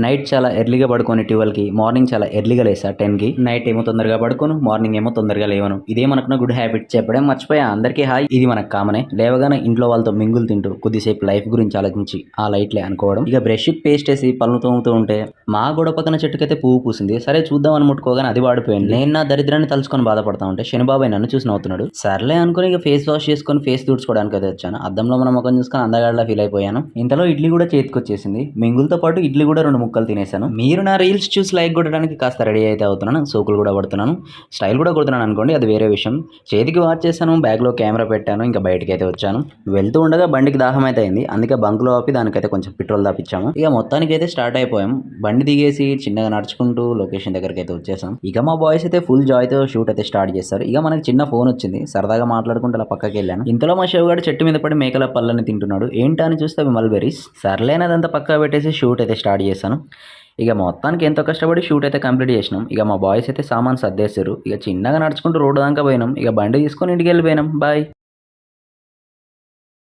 Night చాలా ఎర్లీగా పడుకొని 12కి, మార్నింగ్ చాలా ఎర్లీగా లేసా 10కి. నైట్ ఏమో తొందరగా పడుకోను, మార్నింగ్ ఏమో తొందరగా లేవను. ఇదే మనకున్న గుడ్ హ్యాబిట్. చెప్పడం మర్చిపోయా, అందరికీ హాయ్. ఇది మనకు కామనే. లేవగానే ఇంట్లో వాళ్ళతో మింగులు తింటూ కొద్దిసేపు లైఫ్ గురించి ఆలోచించి ఆ లైట్లే అనుకోవడం. ఇక బ్రష్ పేస్ట్ వేసి పళ్ళు తోముతూ ఉంటే మా గొడవ పక్కన చెట్టుకైతే పువ్వు పూసింది. సరే చూద్దాం అని ముట్టుకోగానే అది వాడిపోయింది. నేను నా దరిద్రాన్ని తలుచుకొని బాధపడతా ఉంటే శనిబాబాయ్ నన్ను చూసి నవ్వుతున్నాడు. సర్లే అనుకుని ఇక ఫేస్ వాష్ చేసుకొని ఫేస్ తుడుచుకోవడానికి అయితే వచ్చాను. అద్దంలో మన ముఖం చూసుకొని అందగాడిలా ఫీల్ అయిపోయాను. ఇంతలో ఇడ్లీ కూడా చేతికొచ్చేసింది. మింగులతో పాటు ఇడ్లీ కూడా 2 ముక్కలు తినేసాను. మీరు నా రీల్స్ చూసి లైక్ కొట్టడానికి కాస్త రెడీ అయితే అవుతున్నాను. సోకులు కూడా పడుతున్నాను, స్టైల్ కూడా కొడుతున్నాను అనుకోండి, అది వేరే విషయం. చేతికి వాచ్ చేశాను, బ్యాగ్లో కెమెరా పెట్టాను, ఇంకా బయటకి అయితే వచ్చాను. వెళ్తూ ఉండగా బండికి దాహం అయితే అయింది. అందుకే బంకులో ఆపి దానికైతే కొంచెం పెట్రోల్ దాపిచ్చాము. ఇక మొత్తానికి అయితే స్టార్ట్ అయిపోయాం. బండి దిగేసి చిన్నగా నడుచుకుంటూ లొకేషన్ దగ్గరికి అయితే వచ్చేసాం. ఇక మా బాయ్స్ అయితే ఫుల్ జాయ్తో షూట్ అయితే స్టార్ట్ చేస్తారు. ఇక మనకి చిన్న ఫోన్ వచ్చింది, సరదాగా మాట్లాడుకుంటూ అలా పక్కకి వెళ్ళాను. ఇంతలో మా శివగాడు చెట్టు మీద పడి మేకల పళ్ళని తింటున్నాడు. ఏంటా అని చూస్తే అవి మల్బెరీస్. సర్లేనదంతా పక్కా పెట్టేసి షూట్ అయితే స్టార్ట్ చేశాను. ఇక మొత్తానికి ఎంతో కష్టపడి షూట్ అయితే కంప్లీట్ చేసినాం. ఇక మా బాయ్స్ అయితే సామాన్ సర్దేశారు. ఇక చిన్నగా నడుచుకుంటూ రోడ్డు దాకా పోయినాం. ఇక బండి తీసుకొని ఇంటికి వెళ్ళిపోయినాం. బాయ్.